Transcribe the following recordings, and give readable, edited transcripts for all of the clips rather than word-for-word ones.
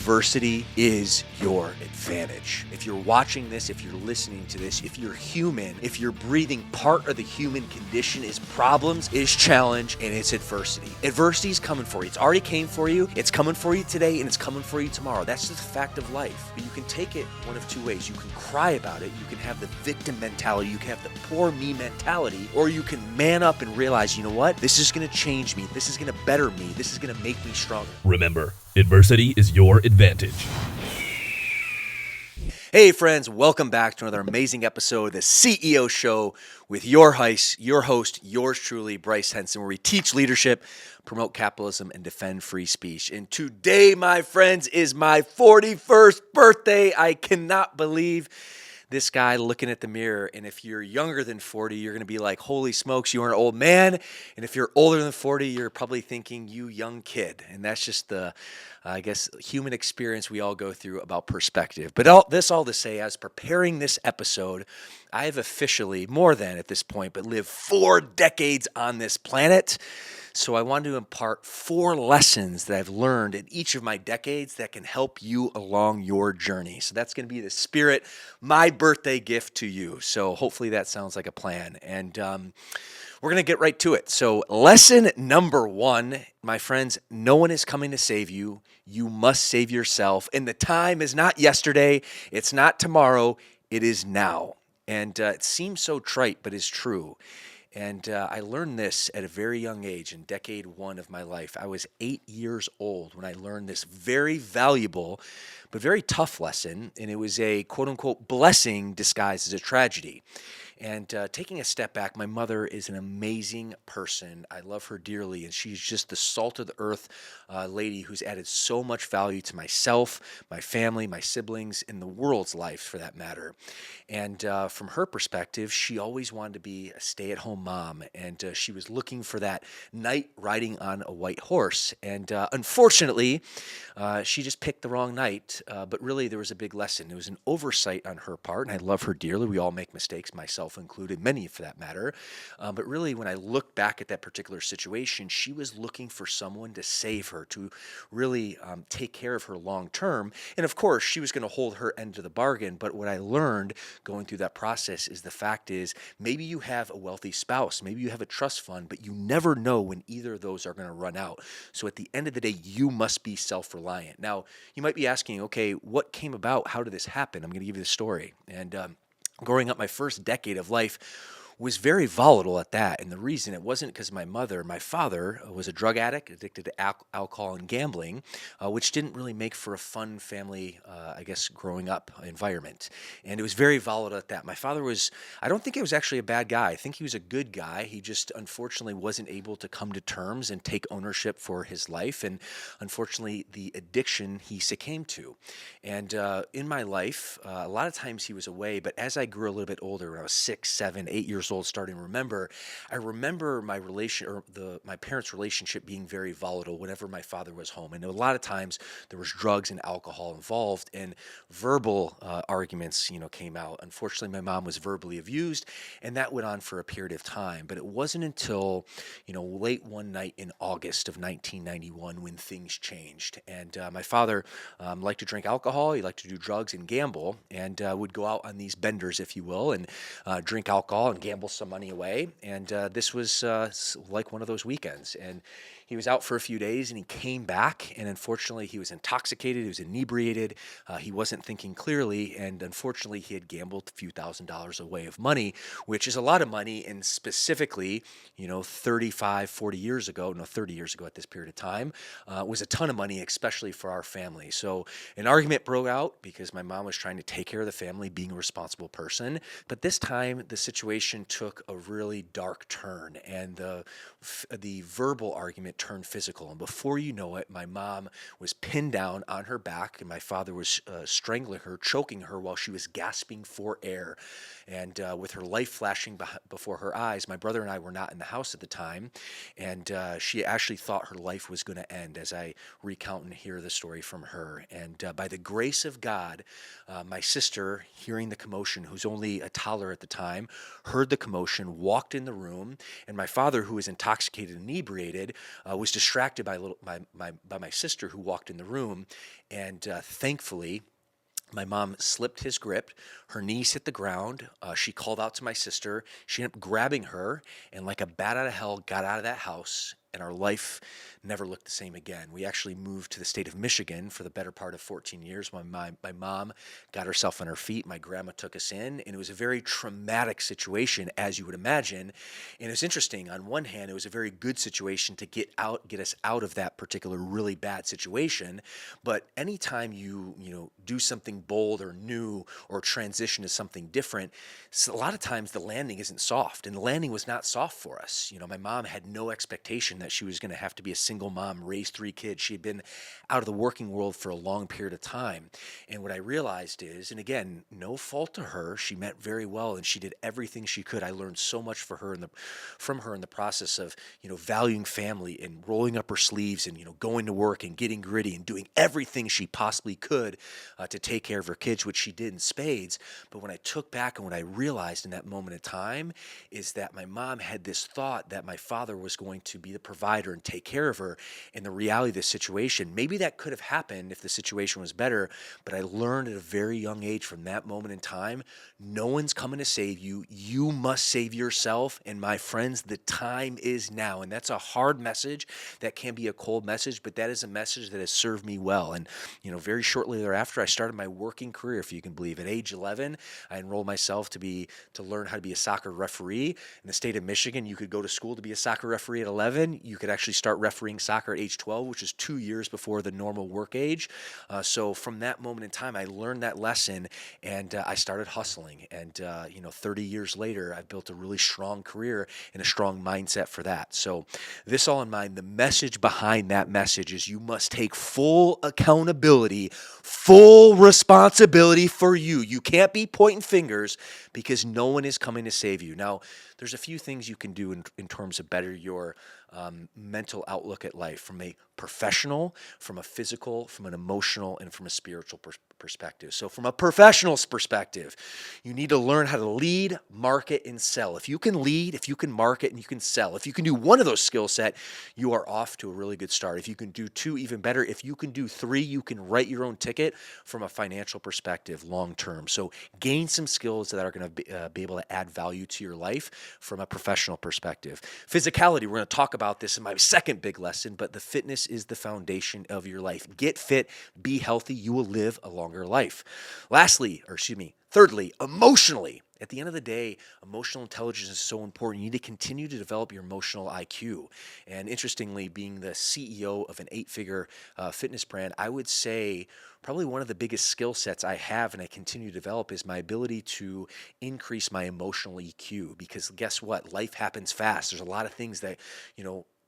adversity is your advantage. If you're watching this, if you're listening to this, if you're human, if you're breathing, part of the human condition is problems, is challenge, and it's adversity. Adversity is coming for you. It's already came for you. It's coming for you today, and it's coming for you tomorrow. That's just the fact of life. But you can take it one of two ways. You can cry about it. You can have the victim mentality. You can have the poor me mentality, or you can man up and realize, you know what? This is going to change me. This is going to better me. This is going to make me stronger. Remember, adversity is your advantage. Hey friends, welcome back to another amazing episode of the CEO Show with your host, yours truly, Bryce Henson, where we teach leadership, promote capitalism, and defend free speech. And today, my friends, is my 41st birthday. I cannot believe this guy looking at the mirror. And if you're younger than 40, you're going to be like, holy smokes, you are an old man. And if you're older than 40, you're probably thinking, you young kid. And that's just the, human experience we all go through about perspective. But all to say, as preparing this episode, I have officially, more than at this point, but lived 4 decades on this planet. So I wanted to impart 4 lessons that I've learned in each of my decades that can help you along your journey. So that's going to be the spirit, my birthday gift to you. So hopefully that sounds like a plan. And we're going to get right to it. So lesson number 1, my friends, no one is coming to save you. You must save yourself. And the time is not yesterday. It's not tomorrow. It is now. And it seems so trite, but it's true. And I learned this at a very young age in decade 1 of my life. I was 8 years old when I learned this very valuable but very tough lesson. And it was a quote-unquote blessing disguised as a tragedy. And taking a step back, my mother is an amazing person. I love her dearly, and she's just the salt of the earth lady who's added so much value to myself, my family, my siblings, and the world's life for that matter. And from her perspective, she always wanted to be a stay-at-home mom, and she was looking for that knight riding on a white horse. And unfortunately, she just picked the wrong knight, but really there was a big lesson. It was an oversight on her part, and I love her dearly. We all make mistakes, myself included, many for that matter. But really, when I look back at that particular situation, she was looking for someone to save her, to really take care of her long term. And of course, she was going to hold her end of the bargain. But what I learned going through that process is the fact is maybe you have a wealthy spouse, maybe you have a trust fund, but you never know when either of those are going to run out. So at the end of the day, you must be self-reliant. Now, you might be asking, okay, what came about? How did this happen? I'm going to give you the story. And growing up, my first decade of life was very volatile at that. And the reason, it wasn't because of my mother. My father was a drug addict, addicted to alcohol and gambling, which didn't really make for a fun family, growing up environment. And it was very volatile at that. My father I don't think he was actually a bad guy. I think he was a good guy. He just unfortunately wasn't able to come to terms and take ownership for his life. And unfortunately, the addiction he succumbed to. And in my life, a lot of times he was away, but as I grew a little bit older, when I was 6, 7, 8 years old, starting to remember, I remember my parents' relationship being very volatile whenever my father was home. And a lot of times there was drugs and alcohol involved, and verbal arguments, came out. Unfortunately, my mom was verbally abused, and that went on for a period of time. But it wasn't until, late one night in August of 1991 when things changed. And my father liked to drink alcohol, he liked to do drugs and gamble, and would go out on these benders, if you will, and drink alcohol and gamble some money away. And this was like one of those weekends. And he was out for a few days, and he came back, and unfortunately he was intoxicated, he was inebriated, he wasn't thinking clearly, and unfortunately he had gambled a few $1,000s away of money, which is a lot of money, and specifically, 30 years ago at this period of time, was a ton of money, especially for our family. So an argument broke out because my mom was trying to take care of the family, being a responsible person, but this time the situation took a really dark turn, and the verbal argument turned physical. And before you know it, my mom was pinned down on her back, and my father was strangling her, choking her while she was gasping for air. And with her life flashing before her eyes, my brother and I were not in the house at the time, and she actually thought her life was going to end, as I recount and hear the story from her. And by the grace of God, my sister, hearing the commotion, who's only a toddler at the time, heard the commotion, walked in the room, and my father, who was intoxicated and inebriated, was distracted by my sister who walked in the room, and thankfully my mom slipped his grip. Her knees hit the ground. She called out to my sister. She ended up grabbing her and, like a bat out of hell, got out of that house. And our life never looked the same again. We actually moved to the state of Michigan for the better part of 14 years. When my mom got herself on her feet, my grandma took us in, and it was a very traumatic situation, as you would imagine. And it's interesting. On one hand, it was a very good situation to get us out of that particular really bad situation. But anytime you do something bold or new or transition to something different, so a lot of times the landing isn't soft, and the landing was not soft for us. My mom had no expectation that she was going to have to be a single mom, raise 3 kids. She had been out of the working world for a long period of time. And what I realized is, and again, no fault to her, she meant very well and she did everything she could. I learned so much from her in the process of, valuing family and rolling up her sleeves and, going to work and getting gritty and doing everything she possibly could to take care of her kids, which she did in spades. But when I took back and what I realized in that moment in time is that my mom had this thought that my father was going to be the provider and take care of her. And the reality of this situation, maybe that could have happened if the situation was better, but I learned at a very young age from that moment in time, no one's coming to save you. You must save yourself. And my friends, the time is now. And that's a hard message. That can be a cold message, but that is a message that has served me well. And, very shortly thereafter, I started my working career, if you can believe. At age 11, I enrolled myself to learn how to be a soccer referee. In the state of Michigan, you could go to school to be a soccer referee at 11. You could actually start refereeing soccer at age 12, which is 2 years before the normal work age. So from that moment in time, I learned that lesson, and I started hustling. And 30 years later, I've built a really strong career and a strong mindset for that. So this all in mind, the message behind that message is you must take full accountability, full responsibility for you. You can't be pointing fingers because no one is coming to save you. Now, there's a few things you can do in terms of better your mental outlook at life from a professional, from a physical, from an emotional, and from a spiritual perspective. So from a professional's perspective, you need to learn how to lead, market, and sell. If you can lead, if you can market, and you can sell, if you can do one of those skill set, you are off to a really good start. If you can do 2, even better. If you can do 3, you can write your own ticket from a financial perspective long term. So gain some skills that are going to be able to add value to your life from a professional perspective. Physicality, we're going to talk about this in my second big lesson, but the fitness is the foundation of your life. Get fit, be healthy, you will live a longer life. Thirdly, emotionally. At the end of the day, emotional intelligence is so important. You need to continue to develop your emotional IQ. And interestingly, being the CEO of an 8-figure fitness brand, I would say probably one of the biggest skill sets I have and I continue to develop is my ability to increase my emotional EQ. Because guess what? Life happens fast. There's a lot of things that,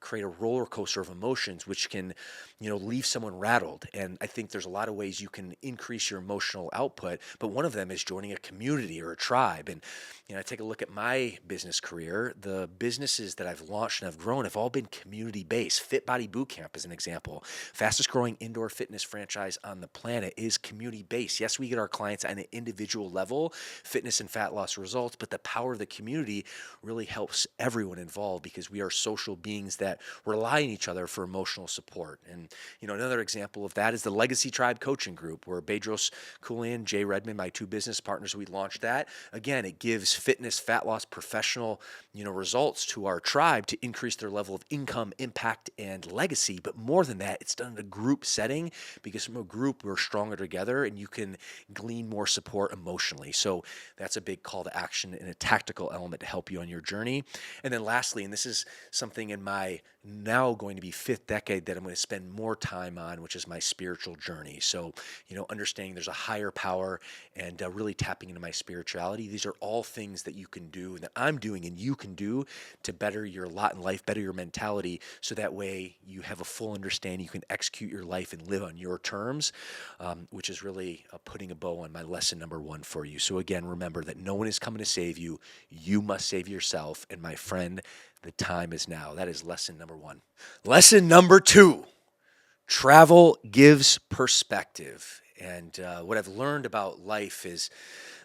create a roller coaster of emotions, which can, leave someone rattled. And I think there's a lot of ways you can increase your emotional output, but one of them is joining a community or a tribe. And, I take a look at my business career. The businesses that I've launched and have grown have all been community-based. Fit Body Bootcamp is an example. Fastest growing indoor fitness franchise on the planet is community-based. Yes, we get our clients on an individual level, fitness and fat loss results, but the power of the community really helps everyone involved because we are social beings that rely on each other for emotional support. And, another example of that is the Legacy Tribe Coaching Group, where Bedros Keuilian, Jay Redmond, my 2 business partners, we launched that. Again, it gives fitness, fat loss, professional, results to our tribe to increase their level of income, impact, and legacy. But more than that, it's done in a group setting because from a group, we're stronger together and you can glean more support emotionally. So that's a big call to action and a tactical element to help you on your journey. And then lastly, and this is something in my now going to be 5th decade that I'm going to spend more time on, which is my spiritual journey. So, understanding there's a higher power and really tapping into my spirituality. These are all things that you can do and that I'm doing and you can do to better your lot in life, better your mentality. So that way you have a full understanding, you can execute your life and live on your terms, which is really putting a bow on my lesson number 1 for you. So again, remember that no one is coming to save you. You must save yourself. And my friend, the time is now. That is lesson number 1. Lesson number 2, travel gives perspective. And what I've learned about life is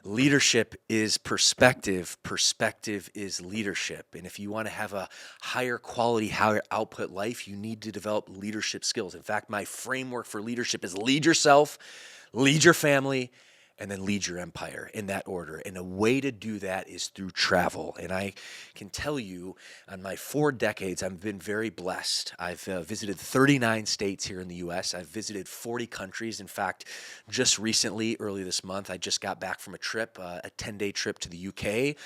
leadership is perspective. Perspective is leadership. And if you want to have a higher quality, higher output life, you need to develop leadership skills. In fact, my framework for leadership is lead yourself, lead your family, and then lead your empire in that order. And a way to do that is through travel. And I can tell you, on my 4 decades, I've been very blessed. I've visited 39 states here in the U.S. I've visited 40 countries. In fact, just recently, early this month, I just got back from a trip, a 10-day trip to the U.K.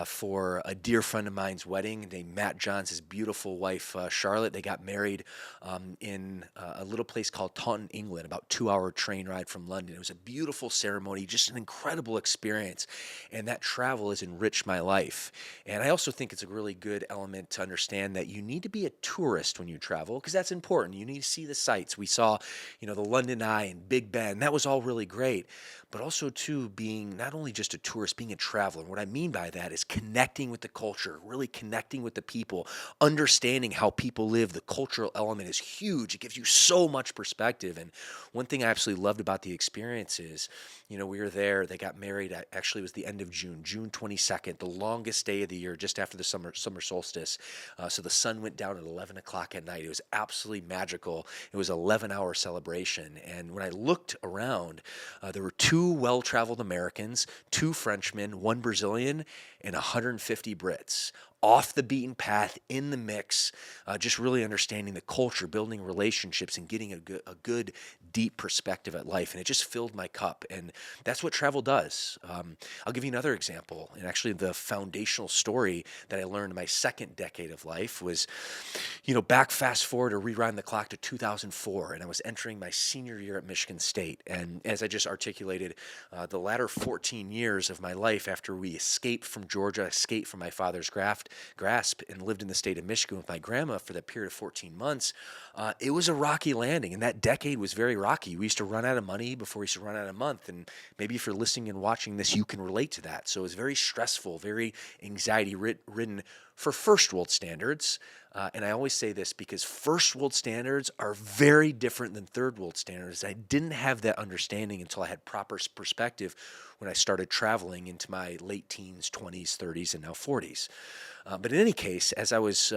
For a dear friend of mine's wedding named Matt Johns, his beautiful wife, Charlotte. They got married in a little place called Taunton, England, about 2-hour train ride from London. It was a beautiful ceremony, just an incredible experience. And that travel has enriched my life. And I also think it's a really good element to understand that you need to be a tourist when you travel, because that's important. You need to see the sights. We saw, the London Eye and Big Ben. That was all really great. But also, too, being not only just a tourist, being a traveler. And what I mean by that is connecting with the culture, really connecting with the people, understanding how people live. The cultural element is huge. It gives you so much perspective. And one thing I absolutely loved about the experience is, we were there. They got married. Actually, it was the end of June, June 22nd, the longest day of the year, just after the summer solstice. So the sun went down at 11 o'clock at night. It was absolutely magical. It was an 11-hour celebration. And when I looked around, there were 2 well-traveled Americans, 2 Frenchmen, 1 Brazilian, and 150 Brits. Off the beaten path, in the mix, just really understanding the culture, building relationships, and getting a good, deep perspective at life. And it just filled my cup. And that's what travel does. I'll give you another example. And actually, the foundational story that I learned in my 2nd decade of life was, back fast forward or rewind the clock to 2004. And I was entering my senior year at Michigan State. And as I just articulated, the latter 14 years of my life after we escaped from Georgia, escaped from my father's grasp, and lived in the state of Michigan with my grandma for that period of 14 months, it was a rocky landing. And that decade was very rocky. We used to run out of money before we used to run out of month. And maybe if you're listening and watching this, you can relate to that. So it was very stressful, very anxiety ridden for first world standards. And I always say this because first world standards are very different than third world standards. I didn't have that understanding until I had proper perspective when I started traveling into my late teens, 20s, 30s, and now 40s. But in any case, as I was,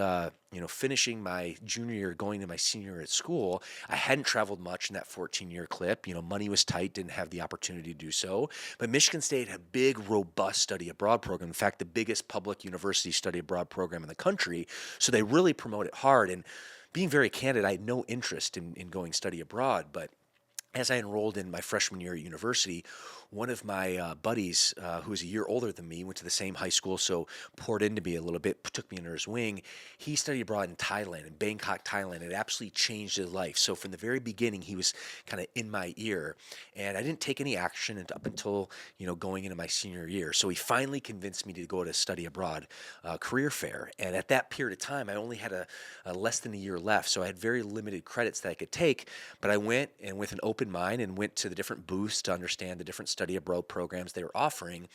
finishing my junior year, going to my senior year at school, I hadn't traveled much in that 14-year clip. Money was tight, didn't have the opportunity to do so. But Michigan State had a big, robust study abroad program. In fact, the biggest public university study abroad program in the country. So they really promote it hard. And being very candid, I had no interest in going study abroad, but as I enrolled in my freshman year at university, one of my buddies, who was a year older than me, went to the same high school, so poured into me a little bit, took me under his wing. He studied abroad in Thailand, in Bangkok, Thailand. It absolutely changed his life. So from the very beginning, he was kind of in my ear, and I didn't take any action up until going into my senior year. So he finally convinced me to go to study abroad career fair, and at that period of time, I only had a less than a year left, so I had very limited credits that I could take. But I went and with an open mind and went to the different booths to understand the different study abroad programs they were offering.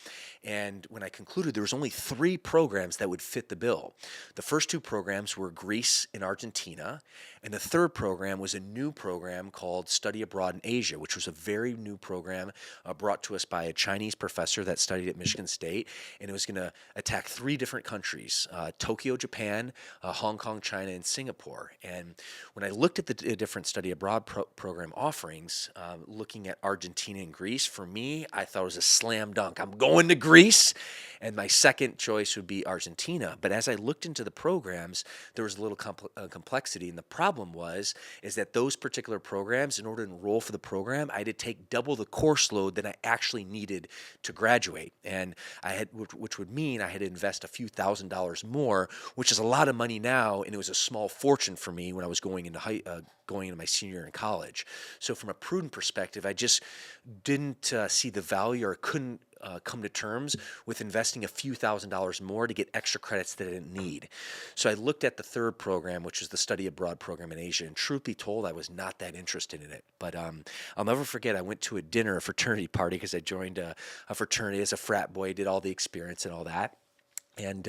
And when I concluded, there was only 3 programs that would fit the bill. The first 2 programs were Greece and Argentina, and the third program was a new program called Study Abroad in Asia, which was a very new program brought to us by a Chinese professor that studied at Michigan State, and it was going to attack 3 different countries, Tokyo, Japan, Hong Kong, China, and Singapore. And when I looked at the different study abroad program offerings, looking at Argentina and Greece, for me, I thought it was a slam dunk. I'm going to Greece, and my second choice would be Argentina. But as I looked into the programs, there was a little complexity, and the problem is that those particular programs, in order to enroll for the program, I had to take double the course load than I actually needed to graduate, and which would mean I had to invest a few $1,000s more, which is a lot of money now, and it was a small fortune for me when I was going into my senior year in college. So from a prudent perspective, I just didn't see the value, or couldn't come to terms with investing a few $1,000s more to get extra credits that I didn't need. So I looked at the third program, which was the study abroad program in Asia, and truth be told, I was not that interested in it. But I'll never forget, I went to a fraternity party, because I joined a fraternity as a frat boy, did all the experience and all that. And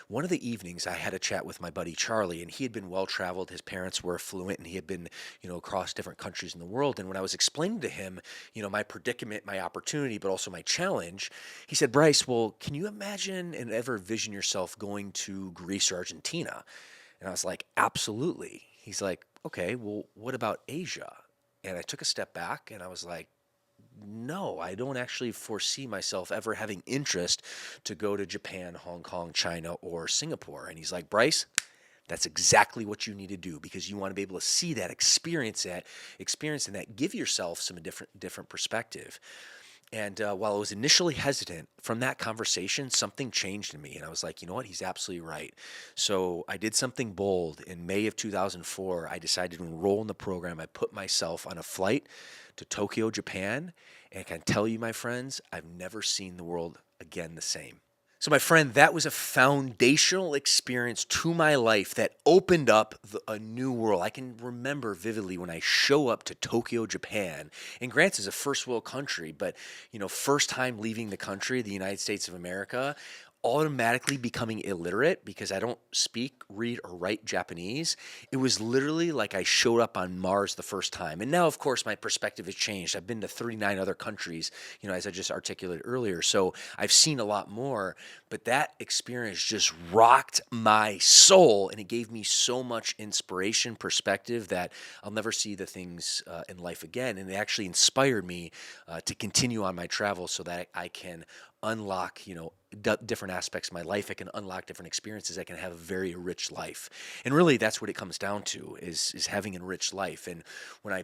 one of the evenings, I had a chat with my buddy Charlie, and he had been well traveled. His parents were affluent, and he had been, across different countries in the world. And when I was explaining to him, my predicament, my opportunity, but also my challenge, he said, "Bryce, well, can you imagine and ever vision yourself going to Greece or Argentina?" And I was like, "Absolutely." He's like, "Okay, well, what about Asia?" And I took a step back, and I was like, no, I don't actually foresee myself ever having interest to go to Japan, Hong Kong, China, or Singapore. And he's like, "Bryce, that's exactly what you need to do because you want to be able to see that, experience and that, give yourself some different perspective." And while I was initially hesitant from that conversation, something changed in me. And I was like, you know what? He's absolutely right. So I did something bold. In May of 2004, I decided to enroll in the program. I put myself on a flight to Tokyo, Japan. And I can tell you, my friends, I've never seen the world again the same. So, my friend, that was a foundational experience to my life that opened up a new world. I can remember vividly when I show up to Tokyo, Japan, and granted, it's a first world country, but first time leaving the country, the United States of America, automatically becoming illiterate because I don't speak, read, or write Japanese. It was literally like I showed up on Mars the first time. And now, of course, my perspective has changed. I've been to 39 other countries, as I just articulated earlier. So I've seen a lot more, but that experience just rocked my soul, and it gave me so much inspiration, perspective that I'll never see the things in life again. And it actually inspired me to continue on my travels so that I can unlock, different aspects of my life. I can unlock different experiences. I can have a very rich life. And really that's what it comes down to is having a rich life. And when I,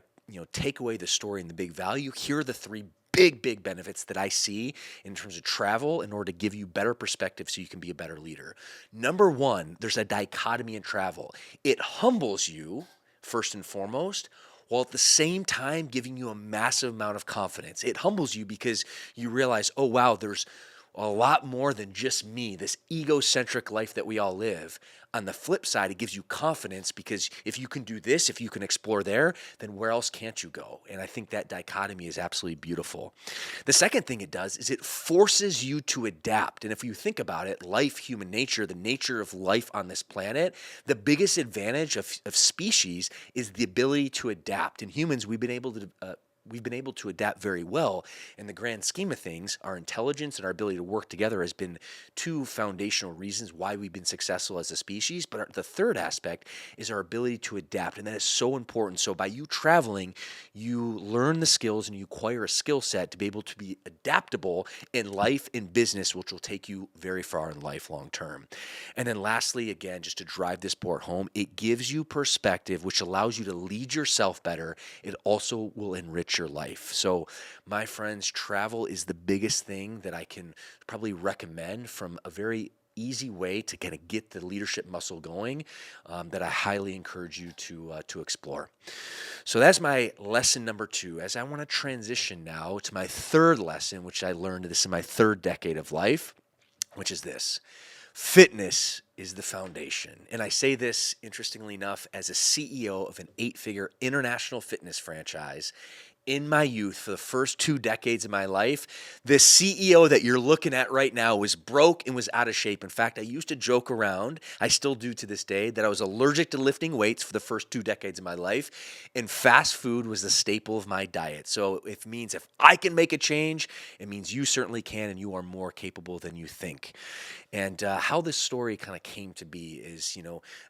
take away the story and the big value, here are the three big benefits that I see in terms of travel in order to give you better perspective so you can be a better leader. Number one, there's a dichotomy in travel. It humbles you first and foremost, while at the same time giving you a massive amount of confidence. It humbles you because you realize, oh, wow, there's a lot more than just me, this egocentric life that we all live. On the flip side, it gives you confidence because if you can do this, if you can explore there, then where else can't you go? And I think that dichotomy is absolutely beautiful. The second thing it does is it forces you to adapt. And if you think about it, life, human nature, the nature of life on this planet, the biggest advantage of species is the ability to adapt. And humans, we've been able to adapt very well. In the grand scheme of things, our intelligence and our ability to work together has been two foundational reasons why we've been successful as a species. But the third aspect is our ability to adapt, and that is so important. So by you traveling, you learn the skills and you acquire a skill set to be able to be adaptable in life, in business, which will take you very far in life long term. And then lastly, again, just to drive this point home, it gives you perspective, which allows you to lead yourself better. It also will enrich your life. So, my friends, travel is the biggest thing that I can probably recommend from a very easy way to kind of get the leadership muscle going that I highly encourage you to explore. So that's my lesson number 2. As I want to transition now to my third lesson, which I learned this in my third decade of life, which is this: fitness is the foundation. And I say this, interestingly enough, as a CEO of an 8-figure international fitness franchise. In my youth, for the first 2 decades of my life, the CEO that you're looking at right now was broke and was out of shape. In fact, I used to joke around, I still do to this day, that I was allergic to lifting weights for the first 2 decades of my life, and fast food was the staple of my diet. So it means if I can make a change, it means you certainly can, and you are more capable than you think. And how this story kind of came to be is,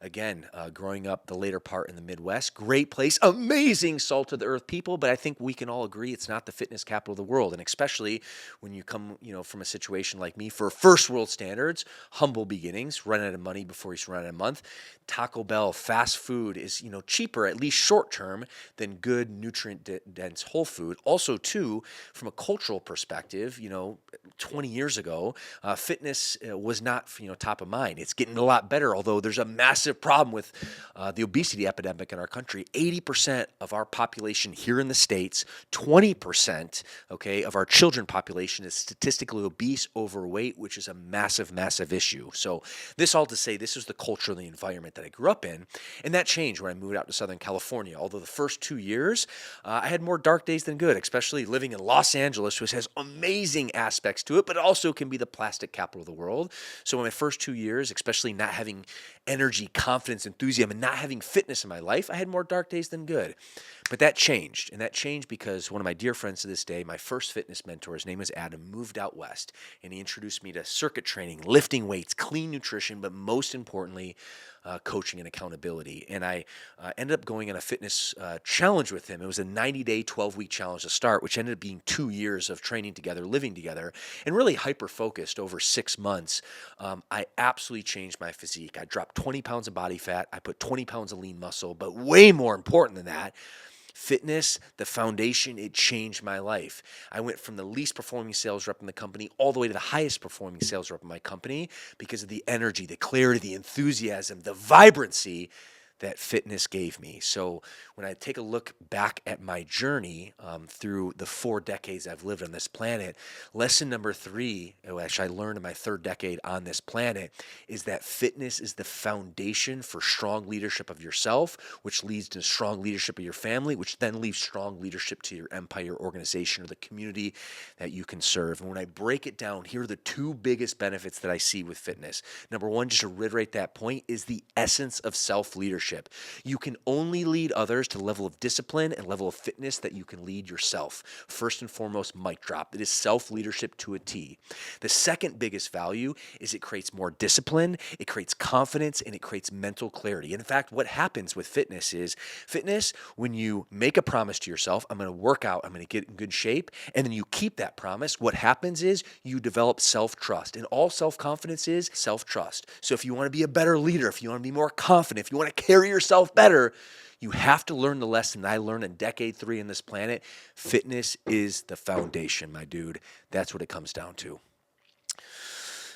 again, growing up the later part in the Midwest, great place, amazing salt of the earth people, but I think we can all agree it's not the fitness capital of the world. And especially when you come, from a situation like me, for first world standards, humble beginnings, run out of money before you run out of a month. Taco Bell, fast food is, cheaper, at least short term, than good nutrient dense whole food. Also, too, from a cultural perspective, 20 years ago, fitness was not, top of mind. It's getting a lot better, although there's a massive problem with the obesity epidemic in our country. 80% of our population here in the States States, 20%, okay, of our children population is statistically obese, overweight, which is a massive, massive issue. So this all to say, this is the culture and the environment that I grew up in. And that changed when I moved out to Southern California. Although the first 2 years, I had more dark days than good, especially living in Los Angeles, which has amazing aspects to it, but it also can be the plastic capital of the world. So in my first 2 years, especially not having energy, confidence, enthusiasm, and not having fitness in my life, I had more dark days than good. But that changed. And that changed because one of my dear friends to this day, my first fitness mentor, his name was Adam, moved out west. And he introduced me to circuit training, lifting weights, clean nutrition, but most importantly, coaching and accountability. And I ended up going on a fitness challenge with him. It was a 90-day, 12-week challenge to start, which ended up being 2 years of training together, living together, and really hyper-focused over 6 months. I absolutely changed my physique. I dropped 20 pounds of body fat. I put 20 pounds of lean muscle. But way more important than that, fitness, the foundation, it changed my life. I went from the least performing sales rep in the company all the way to the highest performing sales rep in my company because of the energy, the clarity, the enthusiasm, the vibrancy that fitness gave me. So when I take a look back at my journey through the 4 decades I've lived on this planet, lesson number 3, which I learned in my 3rd decade on this planet, is that fitness is the foundation for strong leadership of yourself, which leads to strong leadership of your family, which then leads strong leadership to your empire, organization, or the community that you can serve. And when I break it down, here are the 2 biggest benefits that I see with fitness. Number 1, just to reiterate that point, is the essence of self-leadership. You can only lead others to the level of discipline and level of fitness that you can lead yourself. First and foremost, mic drop. It is self-leadership to a T. The second biggest value is it creates more discipline, it creates confidence, and it creates mental clarity. And in fact, what happens with fitness is when you make a promise to yourself, I'm going to work out, I'm going to get in good shape, and then you keep that promise, what happens is you develop self-trust. And all self-confidence is self-trust. So if you want to be a better leader, if you want to be more confident, if you want to carry yourself better, you have to learn the lesson that I learned in decade 3 in this planet. Fitness is the foundation, my dude. That's what it comes down to.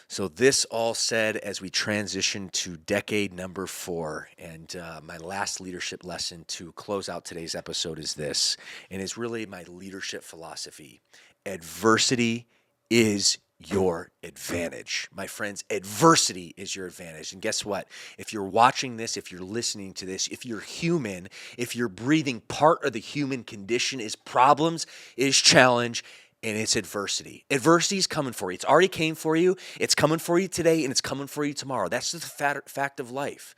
So this all said, as we transition to decade number 4, and my last leadership lesson to close out today's episode is this, and it's really my leadership philosophy. Adversity is your advantage. My friends, adversity is your advantage. And guess what? If you're watching this, if you're listening to this, if you're human, if you're breathing, part of the human condition is problems, is challenge, and it's adversity. Adversity is coming for you. It's already came for you. It's coming for you today, and it's coming for you tomorrow. That's the fact of life.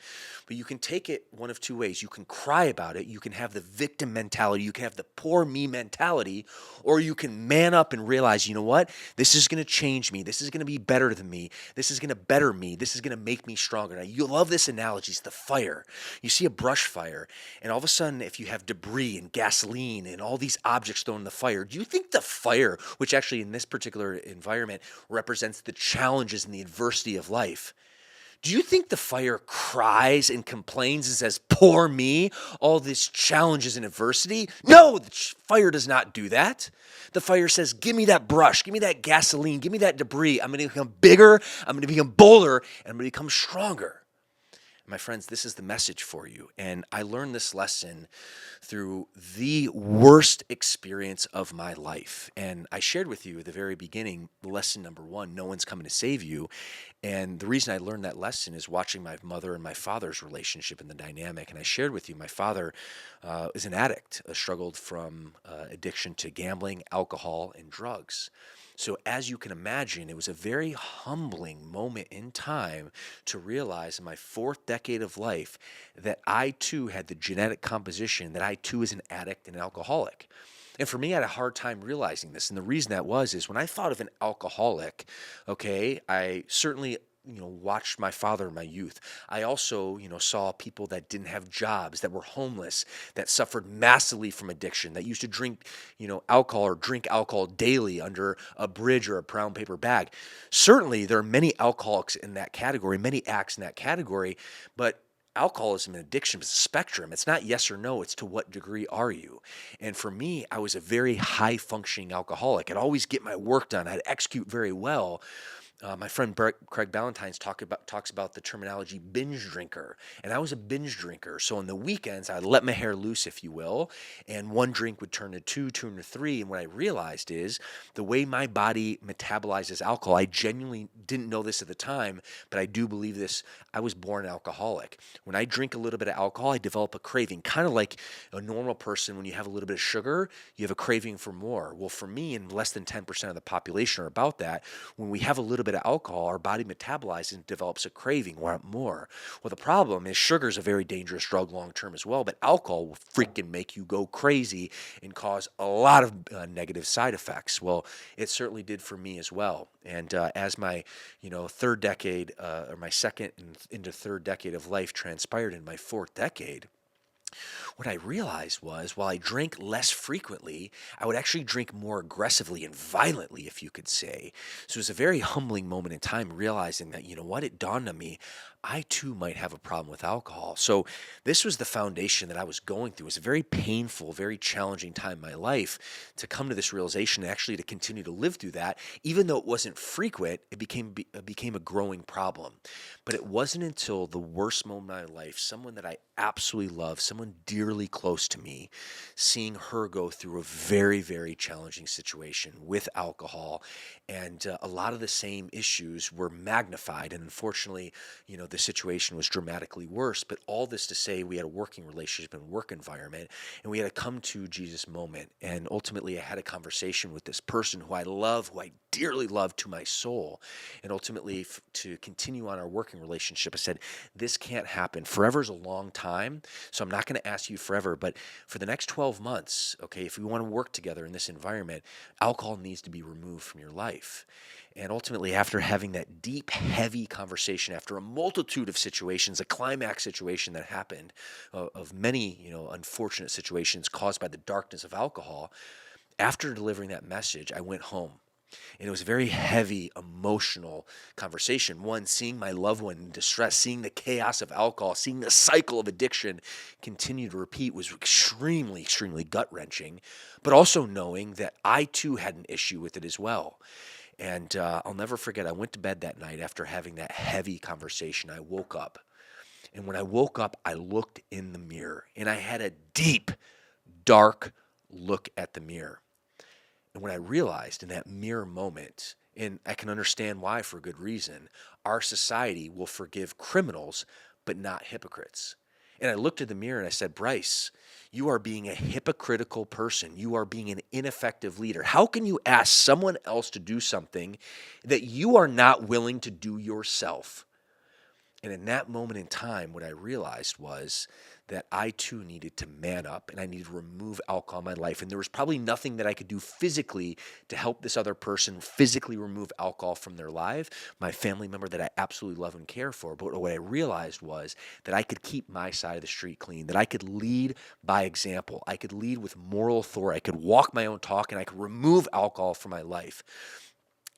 But you can take it one of 2 ways. You can cry about it. You can have the victim mentality. You can have the poor me mentality, or you can man up and realize, you know what? This is going to change me. This is going to be better than me. This is going to better me. This is going to make me stronger. Now, you love this analogy. It's the fire. You see a brush fire, and all of a sudden, if you have debris and gasoline and all these objects thrown in the fire, do you think the fire, which actually in this particular environment represents the challenges and the adversity of life, do you think the fire cries and complains and says, poor me, all these challenges and adversity? No, the fire does not do that. The fire says, give me that brush, give me that gasoline, give me that debris. I'm going to become bigger, I'm going to become bolder, and I'm going to become stronger. My friends, this is the message for you. And I learned this lesson through the worst experience of my life. And I shared with you at the very beginning, lesson number 1, no one's coming to save you. And the reason I learned that lesson is watching my mother and my father's relationship and the dynamic. And I shared with you, my father is an addict, struggled from addiction to gambling, alcohol, and drugs. So as you can imagine, it was a very humbling moment in time to realize in my 4th decade of life that I too had the genetic composition, that I too was an addict and an alcoholic. And for me, I had a hard time realizing this. And the reason that was is when I thought of an alcoholic, okay, I certainly watched my father in my youth. I also, saw people that didn't have jobs, that were homeless, that suffered massively from addiction, that used to drink, alcohol or drink alcohol daily under a bridge or a brown paper bag. Certainly, there are many alcoholics in that category, many acts in that category, but alcoholism and addiction is a spectrum. It's not yes or no. It's to what degree are you? And for me, I was a very high-functioning alcoholic. I'd always get my work done. I'd execute very well. My friend Craig Ballantyne's talks about the terminology binge drinker, and I was a binge drinker. So on the weekends, I'd let my hair loose, if you will, and one drink would turn to two, turn to three. And what I realized is the way my body metabolizes alcohol. I genuinely didn't know this at the time, but I do believe this. I was born alcoholic. When I drink a little bit of alcohol, I develop a craving, kind of like a normal person. When you have a little bit of sugar, you have a craving for more. Well, for me, and less than 10% of the population are about that. When we have a little bit of alcohol, our body metabolizes and develops a craving, want more. Well, the problem is sugar is a very dangerous drug long term as well, but alcohol will freaking make you go crazy and cause a lot of negative side effects. Well, it certainly did for me as well. And as my, third decade or my second and into third decade of life transpired in my fourth decade, what I realized was while I drank less frequently, I would actually drink more aggressively and violently, if you could say. So it was a very humbling moment in time realizing that, it dawned on me, I too might have a problem with alcohol. So this was the foundation that I was going through. It was a very painful, very challenging time in my life to come to this realization and actually to continue to live through that. Even though it wasn't frequent, it became a growing problem. But it wasn't until the worst moment of my life, someone that I absolutely love, someone dearly close to me, seeing her go through a very, very challenging situation with alcohol. And a lot of the same issues were magnified. And unfortunately, the situation was dramatically worse. But all this to say, we had a working relationship and work environment, and we had a come to Jesus moment. And ultimately, I had a conversation with this person who I love, who I dearly love to my soul. And ultimately, to continue on our working relationship, I said, this can't happen. Forever is a long time. So I'm not going to ask you forever, but for the next 12 months, okay, if we want to work together in this environment, alcohol needs to be removed from your life. And ultimately, after having that deep, heavy conversation, after a multitude of situations, a climax situation that happened, of many, unfortunate situations caused by the darkness of alcohol, after delivering that message, I went home. And it was a very heavy, emotional conversation. One, seeing my loved one in distress, seeing the chaos of alcohol, seeing the cycle of addiction continue to repeat was extremely, extremely gut-wrenching. But also knowing that I too had an issue with it as well. And I'll never forget, I went to bed that night after having that heavy conversation. I woke up. And when I woke up, I looked in the mirror. And I had a deep, dark look at the mirror. And when I realized in that mirror moment, and I can understand why for good reason, our society will forgive criminals, but not hypocrites. And I looked at the mirror and I said, Bryce, you are being a hypocritical person. You are being an ineffective leader. How can you ask someone else to do something that you are not willing to do yourself? And in that moment in time, what I realized was that I too needed to man up and I needed to remove alcohol in my life. And there was probably nothing that I could do physically to help this other person physically remove alcohol from their life, my family member that I absolutely love and care for. But what I realized was that I could keep my side of the street clean, that I could lead by example. I could lead with moral authority. I could walk my own talk and I could remove alcohol from my life.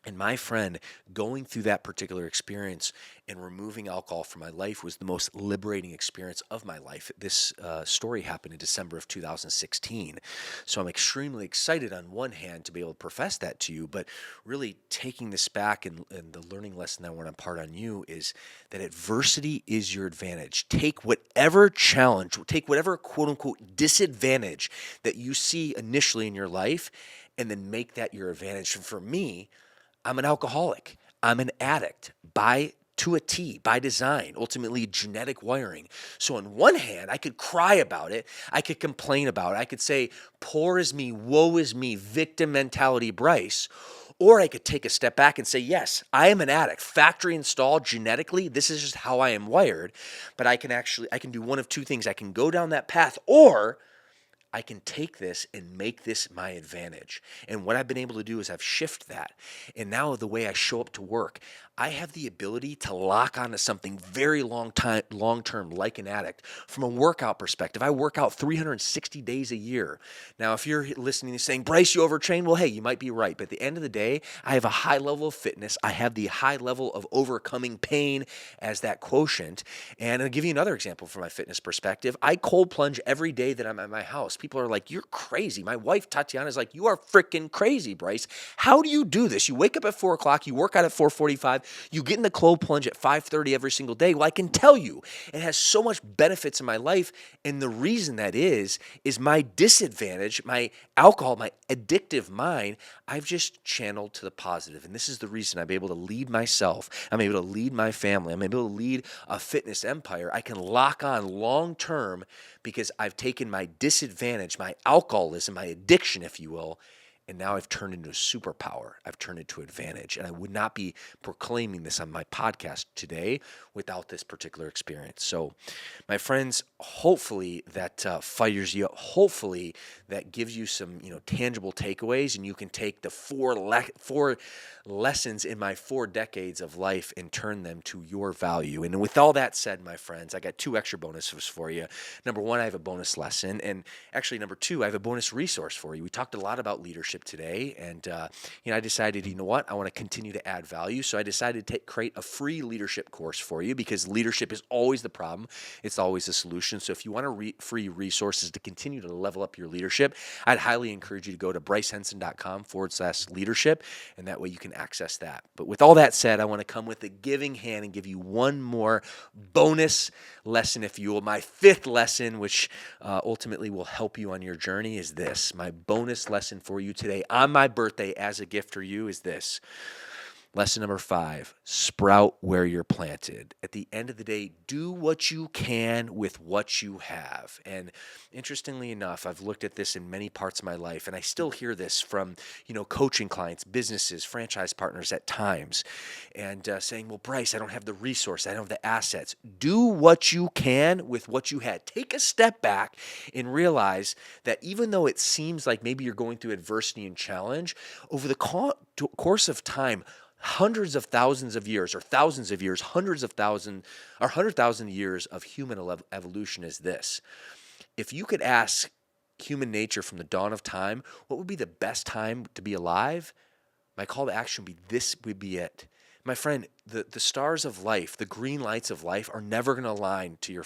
And my friend, going through that particular experience and removing alcohol from my life was the most liberating experience of my life. This story happened in December of 2016. So I'm extremely excited on one hand to be able to profess that to you, but really taking this back and the learning lesson that I want to impart on you is that adversity is your advantage. Take whatever challenge, take whatever quote unquote disadvantage that you see initially in your life and then make that your advantage. And for me, I'm an alcoholic. I'm an addict to a T, by design, ultimately genetic wiring. So on one hand, I could cry about it. I could complain about it. I could say, poor is me, woe is me, victim mentality, Bryce. Or I could take a step back and say, yes, I am an addict, factory installed genetically. This is just how I am wired. But I can do one of two things. I can go down that path, or I can take this and make this my advantage. And what I've been able to do is I've shifted that. And now the way I show up to work, I have the ability to lock onto something very long term, like an addict. From a workout perspective, I work out 360 days a year. Now, if you're listening and saying, Bryce, you overtrain, well, hey, you might be right. But at the end of the day, I have a high level of fitness. I have the high level of overcoming pain as that quotient. And I'll give you another example from my fitness perspective. I cold plunge every day that I'm at my house people are like, you're crazy. My wife, Tatiana, is like, you are freaking crazy, Bryce. How do you do this? You wake up at 4 o'clock, you work out at 4:45, you get in the cold plunge at 5:30 every single day. Well, I can tell you, it has so much benefits in my life. And the reason that is my disadvantage, my alcohol, my addictive mind, I've just channeled to the positive. And this is the reason I'm able to lead myself. I'm able to lead my family. I'm able to lead a fitness empire. I can lock on long term because I've taken my disadvantage, my alcoholism, my addiction, if you will, and now I've turned into a superpower. I've turned into advantage. And I would not be proclaiming this on my podcast today without this particular experience. So, my friends, hopefully that fires you up. Hopefully that gives you some, tangible takeaways, and you can take the four lessons in my 4 decades of life and turn them to your value. And with all that said, my friends, I got 2 extra bonuses for you. Number 1, I have a bonus lesson, and actually number 2, I have a bonus resource for you. We talked a lot about leadership today, and I decided, I want to continue to add value, so I decided to create a free leadership course for you, because leadership is always the problem. It's always the solution. So if you want free resources to continue to level up your leadership, I'd highly encourage you to go to brycehenson.com/leadership, and that way you can access that. But with all that said, I want to come with a giving hand and give you one more bonus lesson, if you will. My 5th lesson, which ultimately will help you on your journey, is this. My bonus lesson for you today on my birthday as a gift for you is this. Lesson number 5, sprout where you're planted. At the end of the day, do what you can with what you have. And interestingly enough, I've looked at this in many parts of my life, and I still hear this from, coaching clients, businesses, franchise partners at times, and saying, well, Bryce, I don't have the resource, I don't have the assets. Do what you can with what you had. Take a step back and realize that even though it seems like maybe you're going through adversity and challenge, over the course of time, hundreds of thousands of years, or thousands of years, 100,000 years of human evolution is this. If you could ask human nature from the dawn of time, what would be the best time to be alive? My call to action would be, this would be it. My friend, the stars of life, the green lights of life are never going to align to your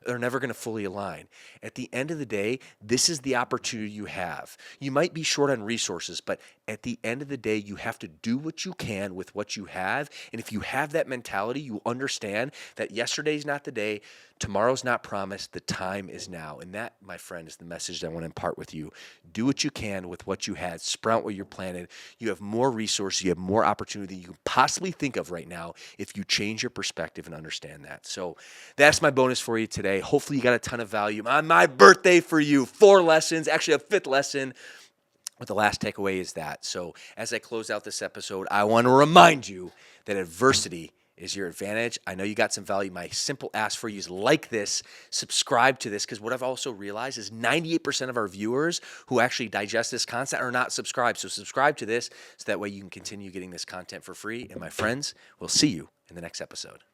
they're never going to fully align. At the end of the day, this is the opportunity you have. You might be short on resources, but at the end of the day, you have to do what you can with what you have. And if you have that mentality, you understand that yesterday's not the day, tomorrow's not promised, the time is now. And that, my friend, is the message that I want to impart with you. Do what you can with what you had. Sprout where you're planted. You have more resources. You have more opportunity than you can possibly think of right now if you change your perspective and understand that. So that's my bonus for you today. Hopefully you got a ton of value. On my birthday for you, 4 lessons, actually a 5th lesson. But the last takeaway is that. So as I close out this episode, I want to remind you that adversity is your advantage. I know you got some value. My simple ask for you is like this, subscribe to this, because what I've also realized is 98% of our viewers who actually digest this content are not subscribed. So subscribe to this so that way you can continue getting this content for free. And my friends, we'll see you in the next episode.